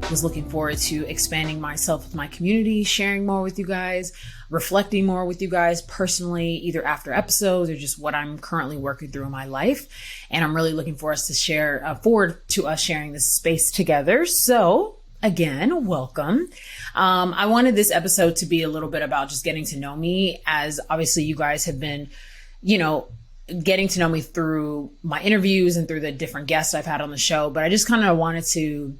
was looking forward to expanding myself with my community, sharing more with you guys, reflecting more with you guys personally, either after episodes or just what I'm currently working through in my life. And I'm really looking forward to us sharing this space together. So again, welcome. I wanted this episode to be a little bit about just getting to know me, as obviously you guys have been, getting to know me through my interviews and through the different guests I've had on the show. But I just kind of wanted to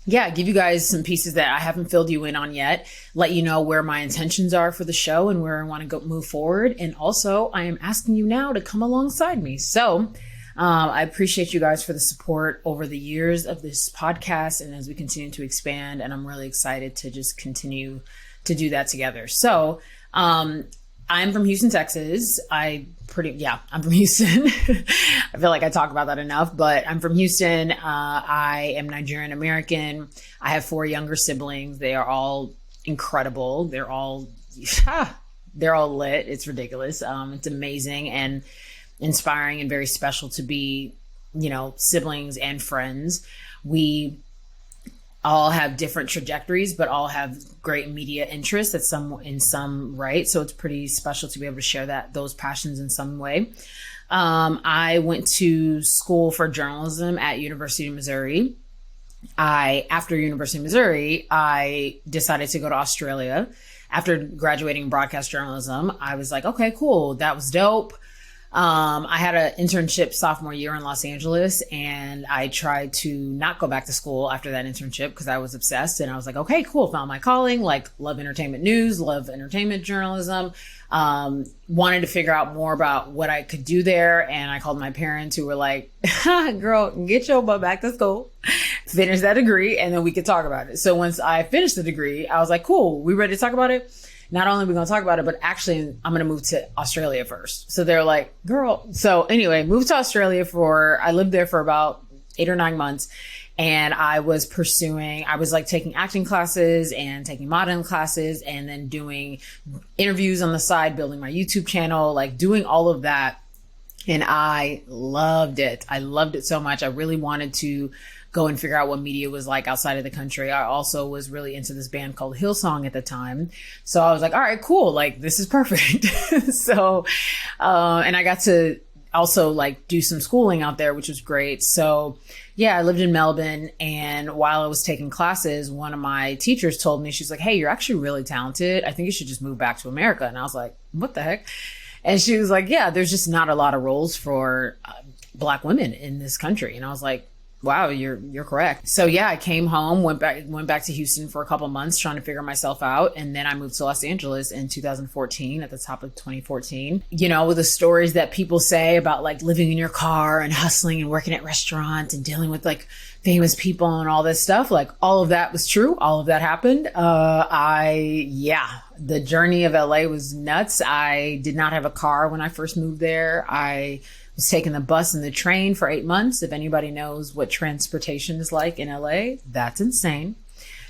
give you guys some pieces that I haven't filled you in on yet, let you know where my intentions are for the show and where I want to move forward. And also I am asking you now to come alongside me. So I appreciate you guys for the support over the years of this podcast and as we continue to expand. And I'm really excited to just continue to do that together. So I'm from Houston, Texas. I'm from Houston. I feel like I talk about that enough, but I'm from Houston. I am Nigerian American. I have 4 younger siblings. They are all incredible. They're all lit. It's ridiculous. It's amazing and inspiring and very special to be, siblings and friends. We all have different trajectories, but all have great media interests in some right. So it's pretty special to be able to share those passions in some way. I went to school for journalism at University of Missouri. After University of Missouri, I decided to go to Australia. After graduating broadcast journalism, I was like, okay, cool. That was dope. I had an internship sophomore year in Los Angeles, and I tried to not go back to school after that internship because I was obsessed. And I was like, okay, cool. Found my calling, love entertainment news, love entertainment journalism. Wanted to figure out more about what I could do there. And I called my parents, who were like, girl, get your butt back to school, finish that degree, and then we could talk about it. So once I finished the degree, I was like, cool, we ready to talk about it? Not only are we going to talk about it, but actually I'm going to move to Australia first. So they're like, girl. So anyway, moved to Australia I lived there for about 8 or 9 months. And I was taking acting classes and taking modeling classes and then doing interviews on the side, building my YouTube channel, doing all of that. And I loved it. I loved it so much. I really wanted to go and figure out what media was like outside of the country. I also was really into this band called Hillsong at the time. So I was like, all right, cool. This is perfect. So, and I got to also do some schooling out there, which was great. So yeah, I lived in Melbourne. And while I was taking classes, one of my teachers told me, she's like, hey, you're actually really talented. I think you should just move back to America. And I was like, what the heck? And she was like, yeah, there's just not a lot of roles for Black women in this country. And I was like, wow, you're correct. So yeah, I came home, went back to Houston for a couple months trying to figure myself out. And then I moved to Los Angeles in 2014, at the top of 2014. With the stories that people say about living in your car and hustling and working at restaurants and dealing with famous people and all this stuff, all of that was true. All of that happened. The journey of LA was nuts. I did not have a car when I first moved there. I was taking the bus and the train for 8 months. If anybody knows what transportation is like in LA, that's insane.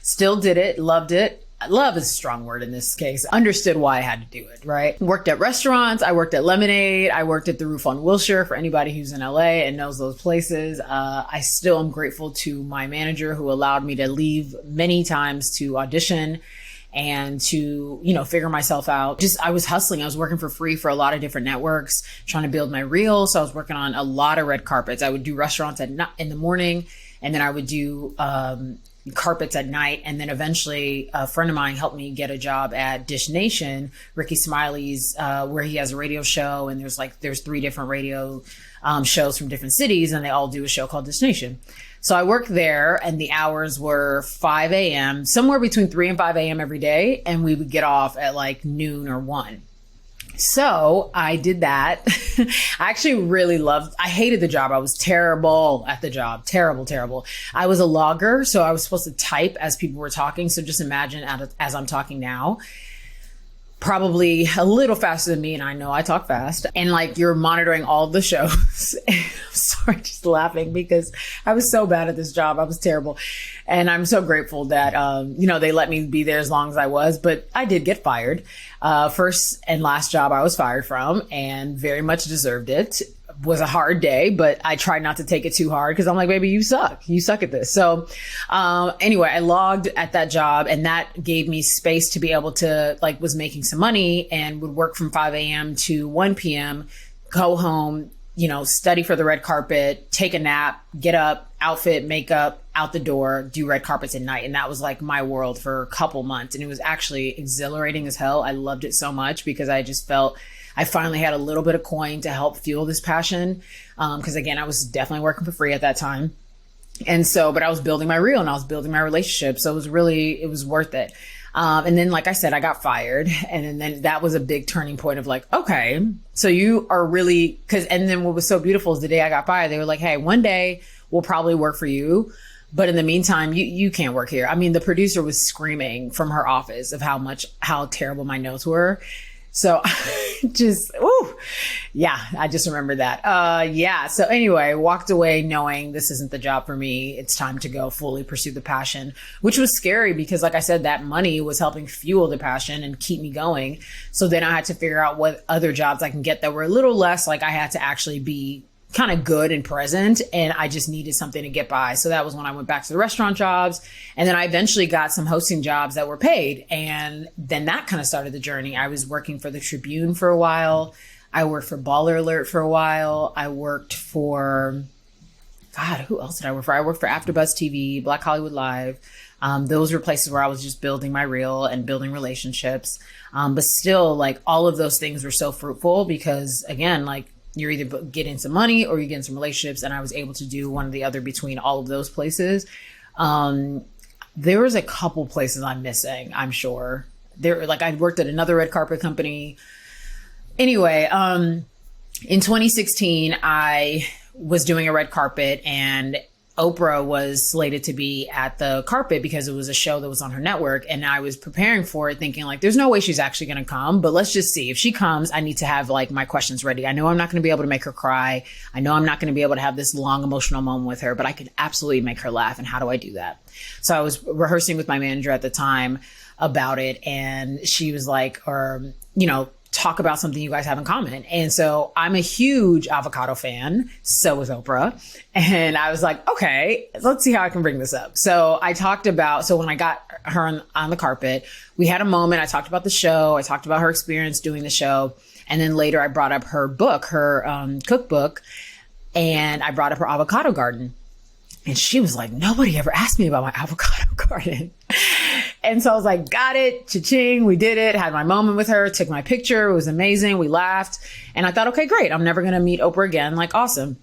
Still did it, loved it. Love is a strong word in this case. Understood why I had to do it, right? Worked at restaurants. I worked at Lemonade. I worked at the Roof on Wilshire, for anybody who's in LA and knows those places. I still am grateful to my manager, who allowed me to leave many times to audition and to, figure myself out. I was hustling. I was working for free for a lot of different networks, trying to build my reel. So I was working on a lot of red carpets. I would do restaurants in the morning, and then I would do carpets at night. And then eventually a friend of mine helped me get a job at Dish Nation, Ricky Smiley's, where he has a radio show. And there's 3 different radio shows from different cities, and they all do a show called Dish Nation. So I worked there, and the hours were 5 a.m., somewhere between 3 and 5 a.m. every day. And we would get off at noon or 1. So I did that. I hated the job. I was terrible at the job. Terrible. I was a logger. So I was supposed to type as people were talking. So just imagine as I'm talking now, probably a little faster than me. And I know I talk fast, and you're monitoring all the shows. I'm sorry, just laughing because I was so bad at this job. I was terrible. And I'm so grateful that, they let me be there as long as I was, but I did get fired. First and last job I was fired from, and very much deserved it. was a hard day, but I tried not to take it too hard because I'm like, baby, you suck at this. So anyway, I logged at that job, and that gave me space to be able to, like, was making some money and would work from 5 a.m. to 1 p.m., go home, you know, study for the red carpet, take a nap, get up, outfit, makeup, out the door, do red carpets at night. And that was like my world for a couple months. And it was actually exhilarating as hell. I loved it so much because I just felt I finally had a little bit of coin to help fuel this passion. Because again, I was definitely working for free at that time. And so, but I was building my reel and I was building my relationship. So it was worth it. And then, like I said, I got fired. And then that was a big turning point of like, okay, so you are really, and then what was so beautiful is the day I got fired, they were like, hey, one day we'll probably work for you. But in the meantime, you can't work here. I mean, the producer was screaming from her office of how terrible my notes were. So I just remember that. So anyway, walked away knowing this isn't the job for me. It's time to go fully pursue the passion, which was scary because, like I said, that money was helping fuel the passion and keep me going. So then I had to figure out what other jobs I can get that were a little less like I had to actually be kind of good and present, and I just needed something to get by. So that was when I went back to the restaurant jobs, and then I eventually got some hosting jobs that were paid, and then that kind of started the journey. I was working for the Tribune for a while. I worked for Baller Alert for a while. I worked for, God, who else did I work for? I worked for AfterBuzz TV, Black Hollywood Live. Those were places where I was just building my reel and building relationships. But still, like, all of those things were so fruitful because, again, like, you're either getting some money or you're getting some relationships. And I was able to do one or the other between all of those places. There was a couple places I'm missing, I'm sure. I worked at another red carpet company. Anyway, in 2016, I was doing a red carpet, and Oprah was slated to be at the carpet because it was a show that was on her network. And I was preparing for it thinking like, there's no way she's actually going to come, but let's just see. If she comes, I need to have like my questions ready. I know I'm not going to be able to make her cry. I know I'm not going to be able to have this long emotional moment with her, but I could absolutely make her laugh. And how do I do that? So I was rehearsing with my manager at the time about it. And she was like, talk about something you guys have in common. And so I'm a huge avocado fan. So is Oprah. And I was like, okay, let's see how I can bring this up. So I talked about, when I got her on the carpet, we had a moment. I talked about the show. I talked about her experience doing the show. And then later I brought up her book, her cookbook, and I brought up her avocado garden. And she was like, nobody ever asked me about my avocado garden. And so I was like, got it, cha-ching, we did it, had my moment with her, took my picture, it was amazing, we laughed. And I thought, okay, great, I'm never gonna meet Oprah again, like awesome.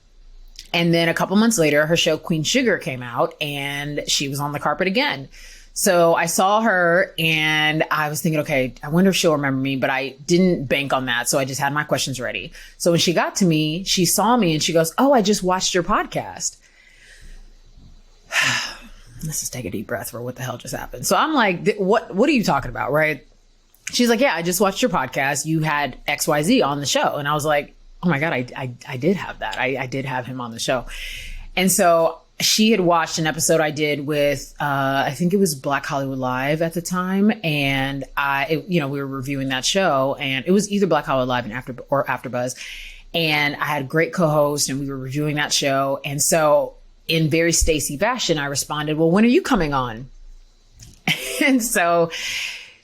And then a couple months later, her show Queen Sugar came out and she was on the carpet again. So I saw her and I was thinking, okay, I wonder if she'll remember me, but I didn't bank on that. So I just had my questions ready. So when she got to me, she saw me and she goes, oh, I just watched your podcast. Let's just take a deep breath for what the hell just happened. So I'm like, what are you talking about? Right. She's like, yeah, I just watched your podcast. You had XYZ on the show. And I was like, oh my God, I did have that. I did have him on the show. And so she had watched an episode I did with, I think it was Black Hollywood Live at the time. And we were reviewing that show, and it was either Black Hollywood Live and AfterBuzz. And I had a great co-host and we were reviewing that show. And so in very Stacy fashion, I responded, well, when are you coming on? And so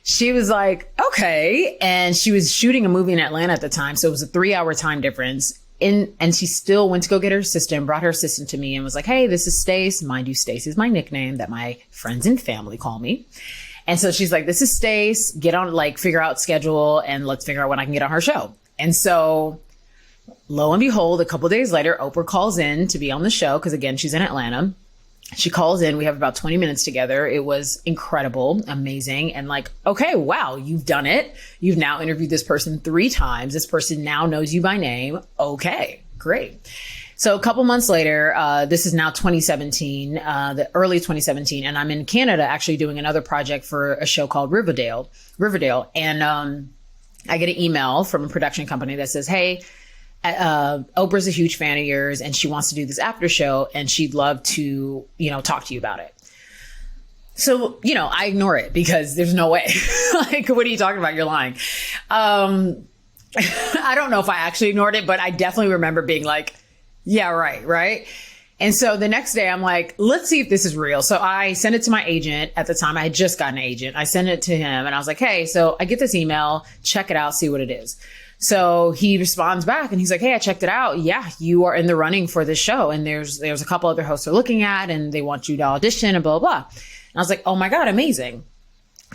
she was like, okay. And she was shooting a movie in Atlanta at the time. So it was a 3-hour time difference. And she still went to go get her assistant, brought her assistant to me and was like, hey, this is Stace. Mind you, Stace is my nickname that my friends and family call me. And so she's like, this is Stace. Get on, like, figure out schedule and let's figure out when I can get on her show. And so lo and behold, a couple of days later, Oprah calls in to be on the show because, again, she's in Atlanta. She calls in. We have about 20 minutes together. It was incredible, amazing. And like, okay, wow, you've done it. You've now interviewed this person 3 times. This person now knows you by name. Okay, great. So a couple months later, this is now 2017, the early 2017, and I'm in Canada actually doing another project for a show called Riverdale. And I get an email from a production company that says, hey, Oprah's a huge fan of yours and she wants to do this after show and she'd love to, talk to you about it. So, I ignore it because there's no way. Like, what are you talking about? You're lying. I don't know if I actually ignored it, but I definitely remember being like, yeah, right, right. And so the next day I'm like, let's see if this is real. So I sent it to my agent at the time. I had just gotten an agent. I sent it to him and I was like, hey, so I get this email, check it out, see what it is. So he responds back and he's like, hey, I checked it out. Yeah, you are in the running for this show. And there's a couple other hosts they're looking at and they want you to audition and blah, blah, blah. And I was like, oh my God, amazing.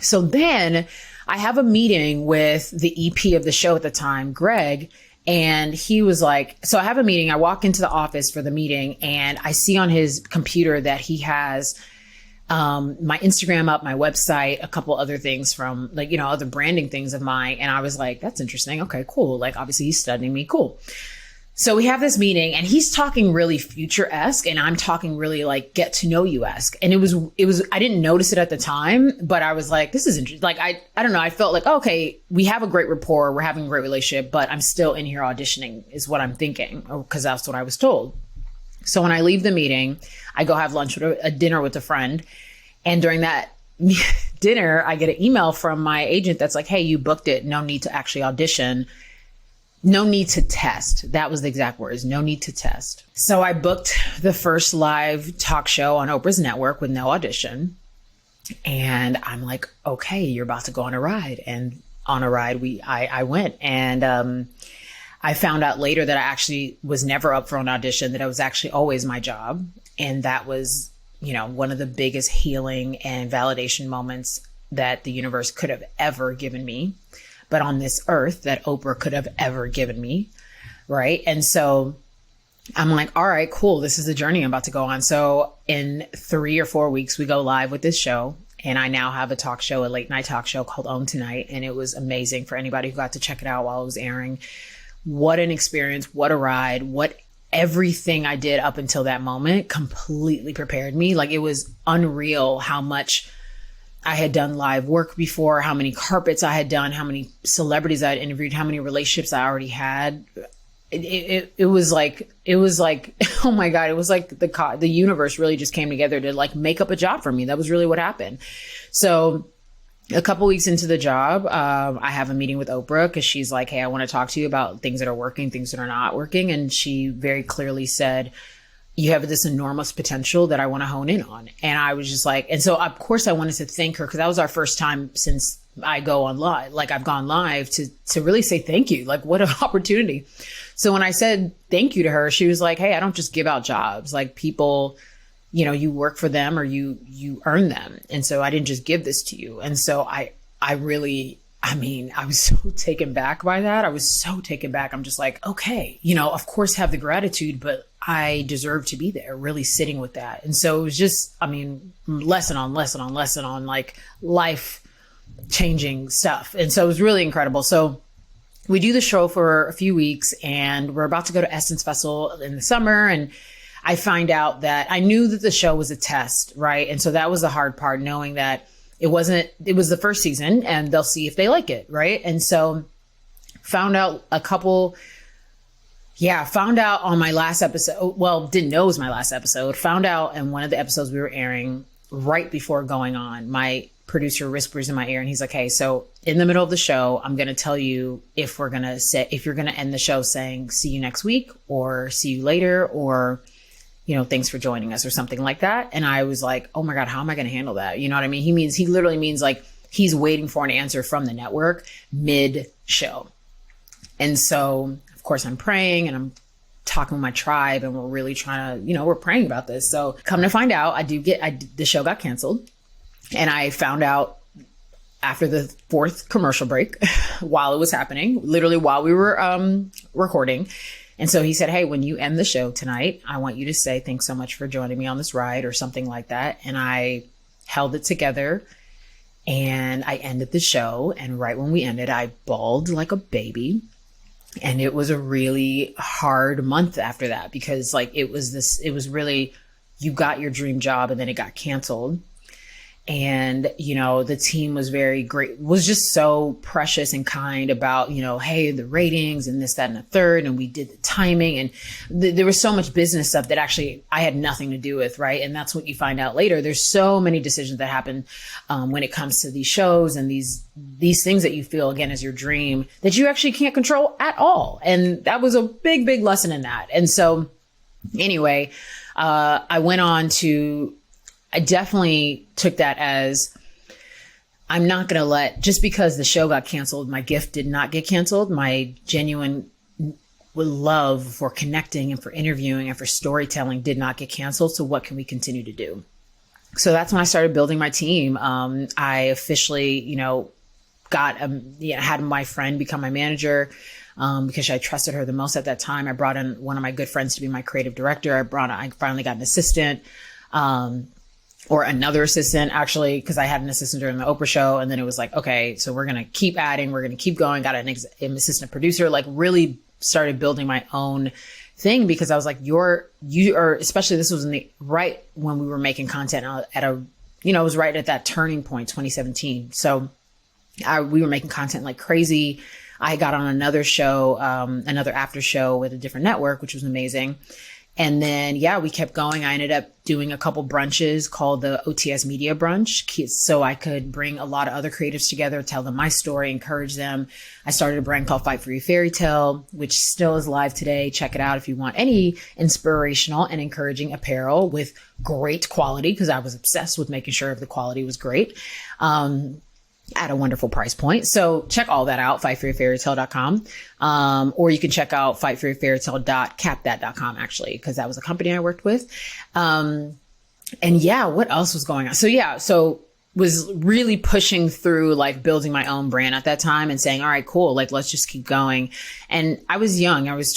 So then I have a meeting with the EP of the show at the time, Greg. And he was like, so I have a meeting. I walk into the office for the meeting and I see on his computer that he has my Instagram up, my website, a couple other things from like, you know, other branding things of mine. And I was like, that's interesting. Okay, cool. Like obviously he's studying me. Cool. So we have this meeting and he's talking really future-esque and I'm talking really like get to know you-esque. And it was, I didn't notice it at the time, but I was like, this is interesting. Like, I don't know. I felt like, okay, we have a great rapport. We're having a great relationship, but I'm still in here auditioning is what I'm thinking because that's what I was told. So when I leave the meeting, I go have lunch with a dinner with a friend. And during that dinner, I get an email from my agent that's like, hey, you booked it. No need to actually audition. No need to test. That was the exact words. No need to test. So I booked the first live talk show on Oprah's network with no audition. And I'm like, okay, you're about to go on a ride. And on a ride, I went. And I found out later that I actually was never up for an audition, that it was actually always my job. And that was, you know, one of the biggest healing and validation moments that the universe could have ever given me. But on this earth that Oprah could have ever given me. Right. And so I'm like, all right, cool. This is the journey I'm about to go on. So in 3 or 4 weeks, we go live with this show. And I now have a talk show, a late night talk show called Own Tonight. And it was amazing for anybody who got to check it out while it was airing. What an experience. What a ride. What everything I did up until that moment completely prepared me. Like it was unreal how much I had done live work before, how many carpets I had done, how many celebrities I had interviewed, how many relationships I already had. It was like, oh my God, it was like the universe really just came together to like make up a job for me. That was really what happened. So a couple weeks into the job, I have a meeting with Oprah because she's like, hey, I want to talk to you about things that are working, things that are not working. And she very clearly said, you have this enormous potential that I want to hone in on. And I was just like, and so of course I wanted to thank her because that was our first time since I go on live, like I've gone live to really say thank you. Like what an opportunity. So when I said thank you to her, she was like, hey, I don't just give out jobs. Like people, you know, you work for them or you earn them. And so I didn't just give this to you. And so I was so taken back by that. I was so taken back. I'm just like, okay, you know, of course have the gratitude, but I deserve to be there, really sitting with that. And so it was just, I mean, lesson on like life changing stuff. And so it was really incredible. So we do the show for a few weeks and we're about to go to Essence Festival in the summer. And I find out that I knew that the show was a test, right? And so that was the hard part, knowing that it was the first season and they'll see if they like it, right? And so found out on my last episode, well, didn't know it was my last episode, found out in one of the episodes we were airing right before going on, my producer whispers in my ear and he's like, hey, so in the middle of the show, I'm going to tell you if you're going to end the show saying, see you next week or see you later or, you know, thanks for joining us or something like that. And I was like, oh my God, how am I going to handle that? You know what I mean? He literally means like he's waiting for an answer from the network mid show. And so of course I'm praying and I'm talking with my tribe and we're really trying to, you know, we're praying about this. So come to find out, the show got canceled and I found out after the 4th commercial break while it was happening, literally while we were recording. And so he said, hey, when you end the show tonight, I want you to say, thanks so much for joining me on this ride or something like that. And I held it together and I ended the show. And right when we ended, I bawled like a baby. And it was a really hard month after that because like it was really, you got your dream job and then it got canceled. And, the team was very great, was just so precious and kind about, hey, the ratings and this, that, and the third. And we did the timing, and there was so much business stuff that actually I had nothing to do with. Right. And that's what you find out later. There's so many decisions that happen when it comes to these shows and these things that you feel, again, as your dream, that you actually can't control at all. And that was a big, big lesson in that. And so anyway, I definitely took that as, I'm not going to let, just because the show got canceled, my gift did not get canceled. My genuine love for connecting and for interviewing and for storytelling did not get canceled. So what can we continue to do? So that's when I started building my team. I officially, had my friend become my manager. Because I trusted her the most at that time. I brought in one of my good friends to be my creative director. I finally got an assistant, or another assistant, actually, because I had an assistant during the Oprah show. And then it was like, okay, so we're going to keep adding, we're going to keep going. Got an assistant producer, like really started building my own thing, because I was like, you are, especially this was right when we were making content it was right at that turning point, 2017. So we were making content like crazy. I got on another show, another after show with a different network, which was amazing. And then, we kept going. I ended up doing a couple brunches called the OTS Media Brunch, so I could bring a lot of other creatives together, tell them my story, encourage them. I started a brand called Fight for Your Fairy Tale, which still is live today. Check it out if you want any inspirational and encouraging apparel with great quality, because I was obsessed with making sure the quality was great. At a wonderful price point. So check all that out, fightforyourfairytale.com. Or you can check out fightforyourfairytale.capthat.com, actually, because that was a company I worked with. What else was going on? So was really pushing through, like building my own brand at that time and saying, all right, cool. Like, let's just keep going. And I was young. I was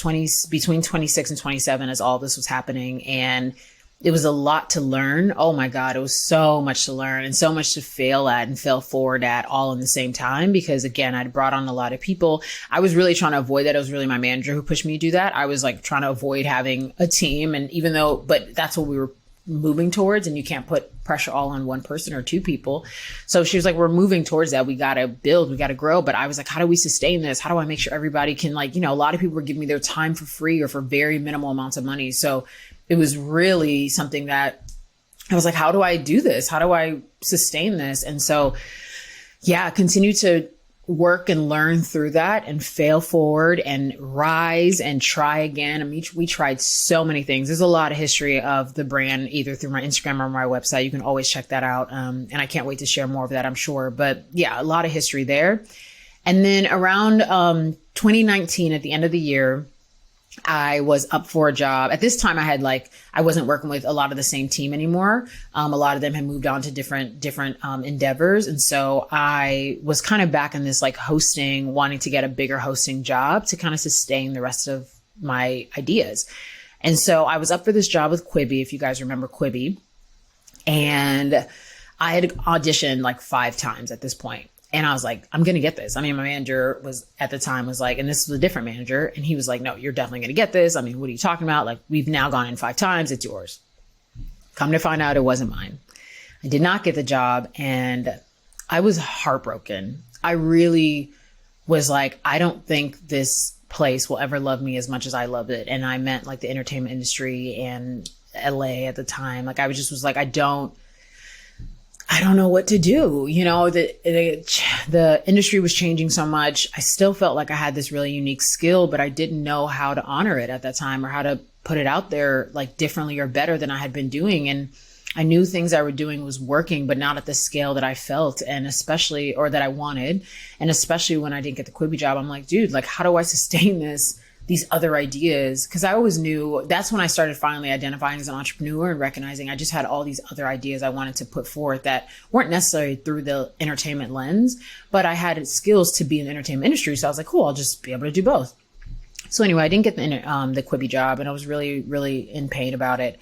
between 26 and 27 as all this was happening. And it was a lot to learn. Oh my God, it was so much to learn and so much to fail at and fail forward at all in the same time. Because again, I'd brought on a lot of people. I was really trying to avoid that. It was really my manager who pushed me to do that. I was like trying to avoid having a team. And but that's what we were moving towards, and you can't put pressure all on one person or two people. So she was like, we're moving towards that. We got to build, we got to grow. But I was like, how do we sustain this? How do I make sure everybody can, like, a lot of people were giving me their time for free or for very minimal amounts of money. So it was really something that I was like, how do I do this? How do I sustain this? And so, continue to work and learn through that and fail forward and rise and try again. I mean, we tried so many things. There's a lot of history of the brand, either through my Instagram or my website. You can always check that out. And I can't wait to share more of that, I'm sure. But a lot of history there. And then around 2019, at the end of the year, I was up for a job. At this time, I wasn't working with a lot of the same team anymore. A lot of them had moved on to different endeavors. And so I was kind of back in this like hosting, wanting to get a bigger hosting job to kind of sustain the rest of my ideas. And so I was up for this job with Quibi, if you guys remember Quibi. And I had auditioned like 5 times at this point. And I was like, I'm going to get this. I mean, my manager at the time was like, and this was a different manager. And he was like, no, you're definitely going to get this. I mean, what are you talking about? Like, we've now gone in 5 times. It's yours. Come to find out, it wasn't mine. I did not get the job. And I was heartbroken. I really was like, I don't think this place will ever love me as much as I loved it. And I meant like the entertainment industry and LA at the time. Like, I was like, I don't know what to do. The industry was changing so much. I still felt like I had this really unique skill, but I didn't know how to honor it at that time or how to put it out there like differently or better than I had been doing. And I knew things I were doing was working, but not at the scale that I felt and especially, or that I wanted. And especially when I didn't get the Quibi job, I'm like, dude, like, how do I sustain these other ideas? Because I always knew, that's when I started finally identifying as an entrepreneur and recognizing I just had all these other ideas I wanted to put forth that weren't necessarily through the entertainment lens, but I had skills to be in the entertainment industry. So I was like, cool, I'll just be able to do both. So anyway, I didn't get the Quibi job, and I was really, really in pain about it.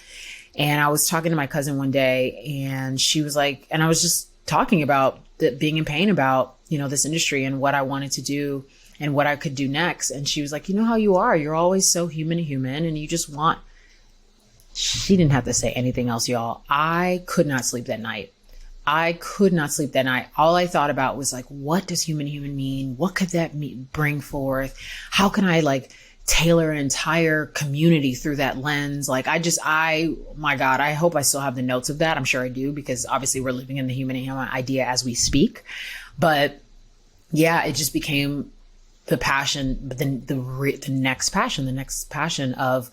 And I was talking to my cousin one day, and she was like, and I was just talking about being in pain about, this industry and what I wanted to do and what I could do next. And she was like, you know how you are, you're always so human, and you just want, she didn't have to say anything else, y'all. I could not sleep that night. I could not sleep that night. All I thought about was like, what does human mean? What could that bring forth? How can I like tailor an entire community through that lens? Like my God, I hope I still have the notes of that. I'm sure I do, because obviously we're living in the human idea as we speak. But yeah, it just became the passion, but then the next passion of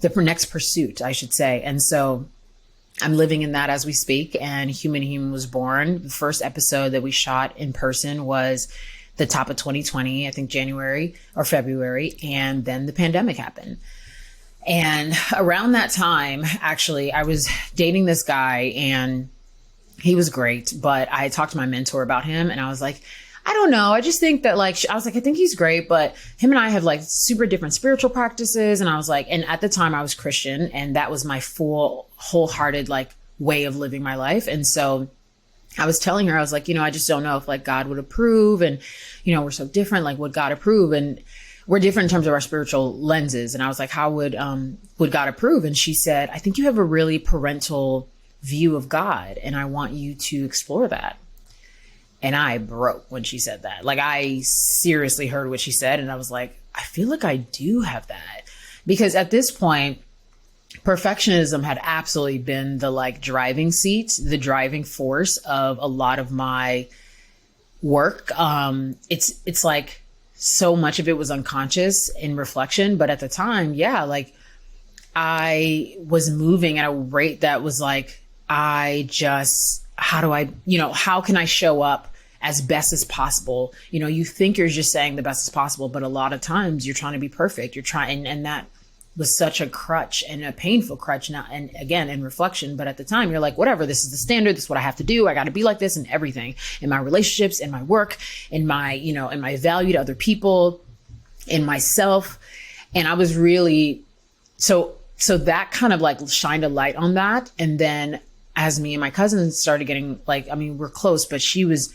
the next pursuit, I should say. And so I'm living in that as we speak, and Human was born. The first episode that we shot in person was the top of 2020, I think January or February. And then the pandemic happened. And around that time, actually, I was dating this guy and he was great, but I talked to my mentor about him and I was like, I don't know. I just think that I think he's great, but him and I have like super different spiritual practices. And I was like, and at the time I was Christian, and that was my wholehearted like way of living my life. And so I was telling her, I was like, I just don't know if like God would approve, and, we're so different, like would God approve? And we're different in terms of our spiritual lenses. And I was like, how would God approve? And she said, I think you have a really parental view of God, and I want you to explore that. And I broke when she said that. Like, I seriously heard what she said. And I was like, I feel like I do have that. Because at this point, perfectionism had absolutely been the like driving seat, the driving force of a lot of my work. It's like so much of it was unconscious in reflection. But at the time, yeah, like I was moving at a rate that was like, how can I show up as best as possible? You think you're just saying the best as possible, but a lot of times you're trying to be perfect. You're trying, and that was such a crutch and a painful crutch now. And again, in reflection, but at the time you're like, whatever, this is the standard. This is what I have to do. I got to be like this in everything, in my relationships, in my work, in my, in my value to other people, in myself. And I was really, so that kind of like shined a light on that. And then as me and my cousin started getting we're close, but she was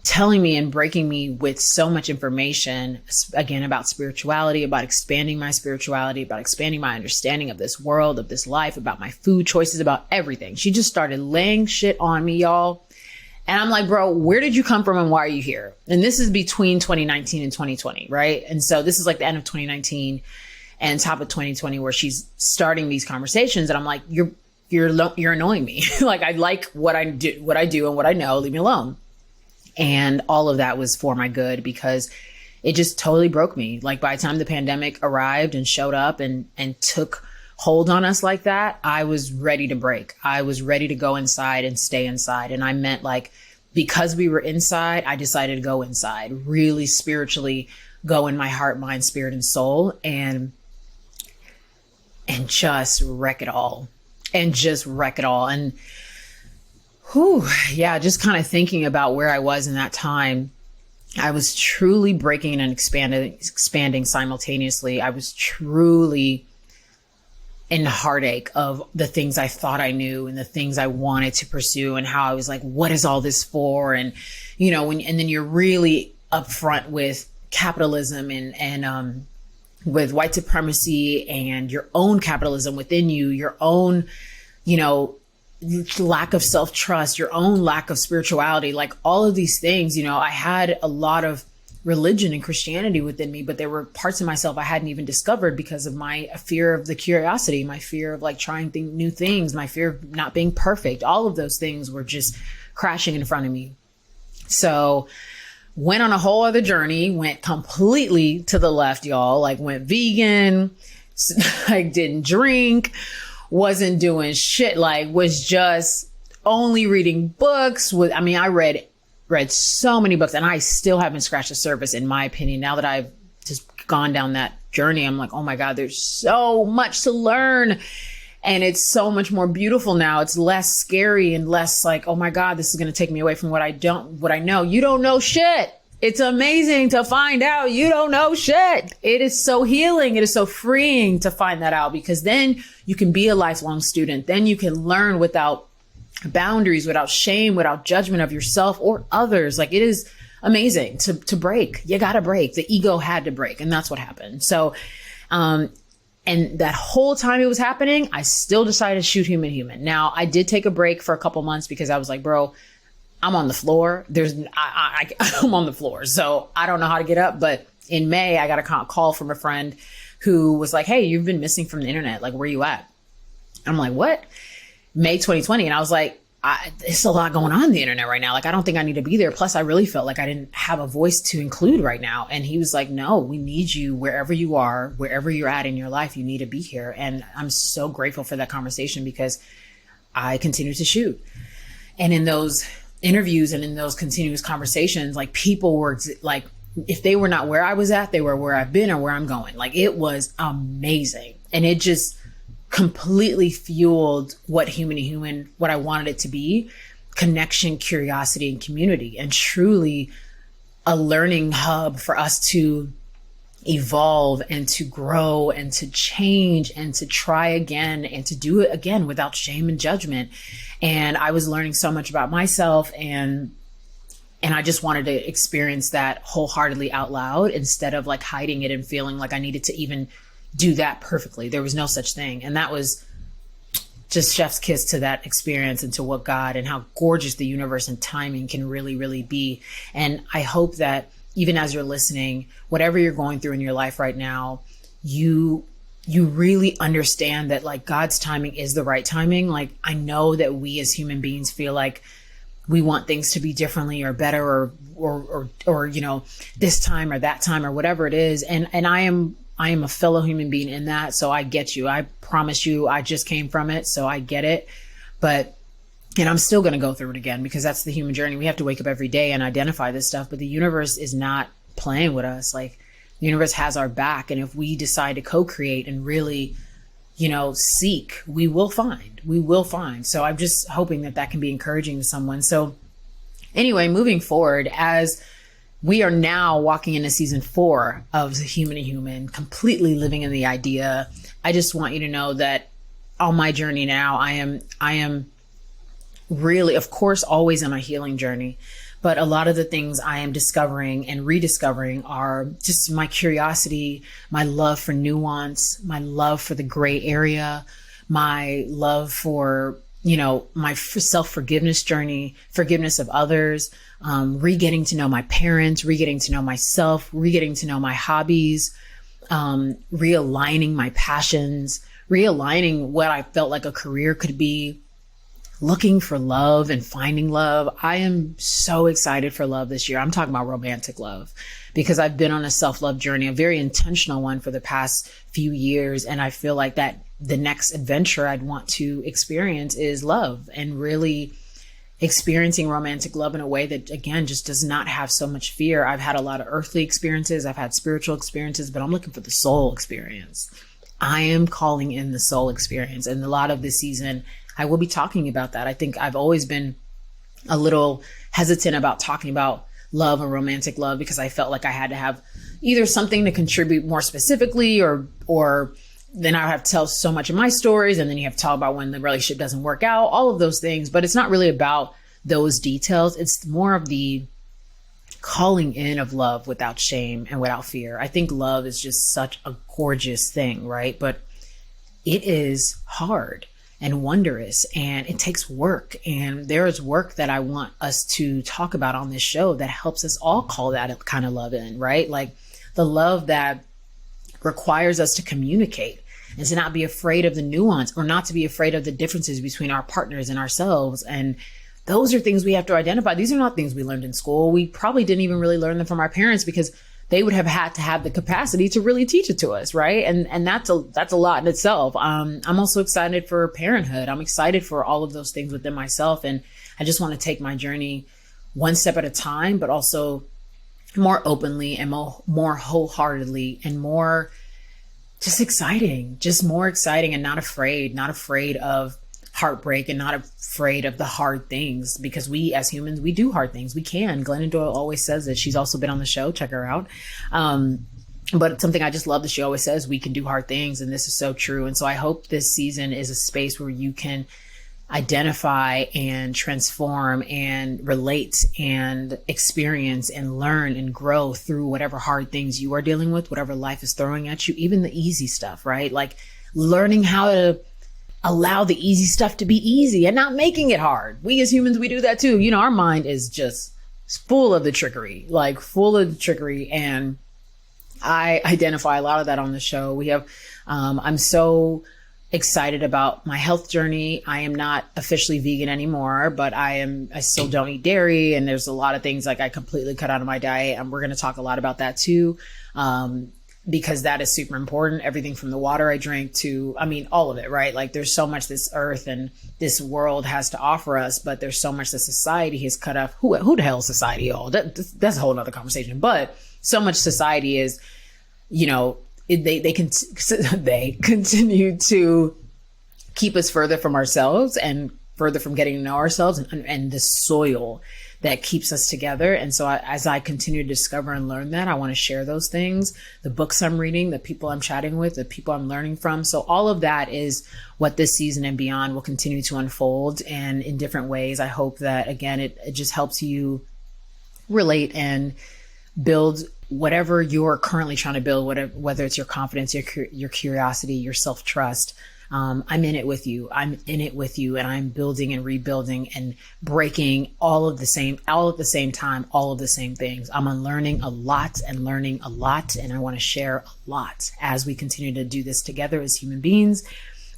telling me and breaking me with so much information, again, about spirituality, about expanding my spirituality, about expanding my understanding of this world, of this life, about my food choices, about everything. She just started laying shit on me, y'all. And I'm like, bro, where did you come from and why are you here? And this is between 2019 and 2020, right? And so this is like the end of 2019 and top of 2020, where she's starting these conversations. And I'm like, you're annoying me. Like, I like what I do and what I know, leave me alone. And all of that was for my good, because it just totally broke me. Like, by the time the pandemic arrived and showed up and took hold on us like that, I was ready to break. I was ready to go inside and stay inside. And I meant, like, because we were inside, I decided to go inside, really spiritually go in my heart, mind, spirit, and soul, and just wreck it all. And just kind of thinking about where I was in that time, I was truly breaking and expanding simultaneously. I was truly in heartache of the things I thought I knew and the things I wanted to pursue, and how I was like, what is all this for? And, and then you're really upfront with capitalism and with white supremacy and your own capitalism within you, your own, lack of self-trust, your own lack of spirituality, like all of these things. I had a lot of religion and Christianity within me, but there were parts of myself I hadn't even discovered because of my fear of the curiosity, my fear of like trying new things, my fear of not being perfect. All of those things were just crashing in front of me. So went on a whole other journey, went completely to the left, y'all, like went vegan, like didn't drink, wasn't doing shit, like was just only reading books. I read so many books, and I still haven't scratched the surface, in my opinion. Now that I've just gone down that journey, I'm like, oh my God, there's so much to learn. And it's so much more beautiful now. It's less scary and less like, oh my God, this is going to take me away from what I know. You don't know shit. It's amazing to find out you don't know shit. It is so healing. It is so freeing to find that out, because then you can be a lifelong student. Then you can learn without boundaries, without shame, without judgment of yourself or others. Like, it is amazing to break. You got to break. The ego had to break. And that's what happened. So, And that whole time it was happening, I still decided to shoot human human. Now, I did take a break for a couple months because I was like, bro, I'm on the floor. I'm on the floor. So I don't know how to get up. But in May, I got a call from a friend who was like, hey, you've been missing from the internet. Like, where you at? I'm like, what? May 2020. And I was like, it's a lot going on the internet right now. Like, I don't think I need to be there. Plus, I really felt like I didn't have a voice to include right now. And he was like, no, we need you wherever you are, wherever you're at in your life, you need to be here. And I'm so grateful for that conversation because I continue to shoot. And in those interviews and in those continuous conversations, like, people were like, if they were not where I was at, they were where I've been or where I'm going. Like, it was amazing. And it just completely fueled what human to human, what I wanted it to be: connection, curiosity, and community, and truly a learning hub for us to evolve and to grow and to change and to try again and to do it again without shame and judgment. And I was learning so much about myself, and I just wanted to experience that wholeheartedly out loud instead of like hiding it and feeling like I needed to even do that perfectly. There was no such thing. And that was just chef's kiss to that experience and to what God and how gorgeous the universe and timing can really, really be. And I hope that even as you're listening, whatever you're going through in your life right now, you really understand that like God's timing is the right timing. Like, I know that we as human beings feel like we want things to be differently or better or you know, this time or that time or whatever it is. And I am a fellow human being in that. So I get you. I promise you, I just came from it. So I get it. But, and I'm still going to go through it again because that's the human journey. We have to wake up every day and identify this stuff. But the universe is not playing with us. Like, the universe has our back. And if we decide to co-create and really, you know, seek, we will find. So I'm just hoping that can be encouraging to someone. So anyway, moving forward, as we are now walking into season 4 of the Human to Human, completely living in the idea. I just want you to know that on my journey now, I am really, of course, always on a healing journey, but a lot of the things I am discovering and rediscovering are just my curiosity, my love for nuance, my love for the gray area, my love for, you know, my self-forgiveness journey, forgiveness of others, re-getting to know my parents, re-getting to know myself, re-getting to know my hobbies, realigning my passions, realigning what I felt like a career could be, looking for love and finding love. I am so excited for love this year. I'm talking about romantic love because I've been on a self-love journey, a very intentional one for the past few years. And I feel like that the next adventure I'd want to experience is love, and really experiencing romantic love in a way that, again, just does not have so much fear. I've had a lot of earthly experiences. I've had spiritual experiences, but I'm looking for the soul experience. I am calling in the soul experience. And a lot of this season, I will be talking about that. I think I've always been a little hesitant about talking about love and romantic love because I felt like I had to have either something to contribute more specifically or then I have to tell so much of my stories, and then you have to tell about when the relationship doesn't work out, all of those things. But it's not really about those details. It's more of the calling in of love without shame and without fear. I think love is just such a gorgeous thing, right? But it is hard and wondrous, and it takes work. And there is work that I want us to talk about on this show that helps us all call that kind of love in, right? Like the love that requires us to communicate and to not be afraid of the nuance, or not to be afraid of the differences between our partners and ourselves. And those are things we have to identify. These are not things we learned in school. We probably didn't even really learn them from our parents because they would have had to have the capacity to really teach it to us, right? And that's a lot in itself. I'm also excited for parenthood. I'm excited for all of those things within myself. And I just want to take my journey one step at a time, but also more openly and more wholeheartedly and more just exciting, just more exciting, and not afraid of heartbreak and not afraid of the hard things, because we as humans, we do hard things. We can. Glennon Doyle always says that. She's also been on the show. Check her out. But it's something I just love that she always says, we can do hard things. And this is so true. And so I hope this season is a space where you can identify and transform and relate and experience and learn and grow through whatever hard things you are dealing with, whatever life is throwing at you, even the easy stuff, right? Like learning how to allow the easy stuff to be easy and not making it hard. We as humans, we do that too. You know, our mind is just full of the trickery, like full of the trickery. And I identify a lot of that on the show. We have, I'm so excited about my health journey. I am not officially vegan anymore, but I still don't eat dairy. And there's a lot of things like I completely cut out of my diet. And we're going to talk a lot about that too. Because that is super important. Everything from the water I drink to, I mean, all of it, right? Like there's so much this earth and this world has to offer us, but there's so much that society has cut off. Who the hell is society, y'all? That's a whole nother conversation. But so much society is, you know, they continue to keep us further from ourselves and further from getting to know ourselves and the soil that keeps us together. And so as I continue to discover and learn that, I want to share those things, the books I'm reading, the people I'm chatting with, the people I'm learning from. So all of that is what this season and beyond will continue to unfold. And in different ways, I hope that, again, it just helps you relate and build whatever you're currently trying to build, whether it's your confidence, your curiosity, your self-trust. I'm in it with you. I'm in it with you, and I'm building and rebuilding and breaking all at the same time, all of the same things. I'm unlearning a lot and learning a lot, and I want to share a lot as we continue to do this together as human beings.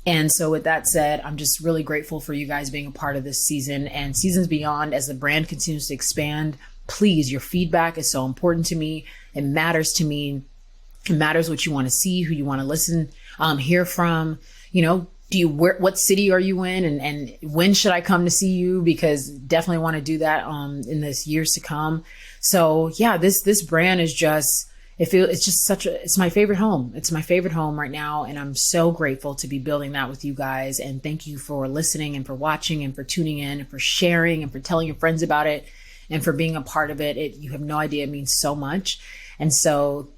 And so with that said, I'm just really grateful for you guys being a part of this season and seasons beyond as the brand continues to expand. Please, your feedback is so important to me. It matters to me. It matters what you want to see, who you want to listen, hear from. You know, what city are you in and when should I come to see you? Because definitely want to do that in this years to come. So yeah, this brand is just, it's my favorite home. It's my favorite home right now. And I'm so grateful to be building that with you guys. And thank you for listening and for watching and for tuning in and for sharing and for telling your friends about it and for being a part of it. You have no idea, it means so much. And so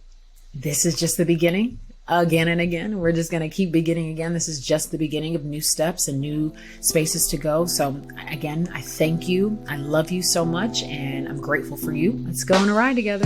this is just the beginning. Again and again, we're just going to keep beginning again. This is just the beginning of new steps and new spaces to go. So again, I thank you. I love you so much and I'm grateful for you. Let's go on a ride together.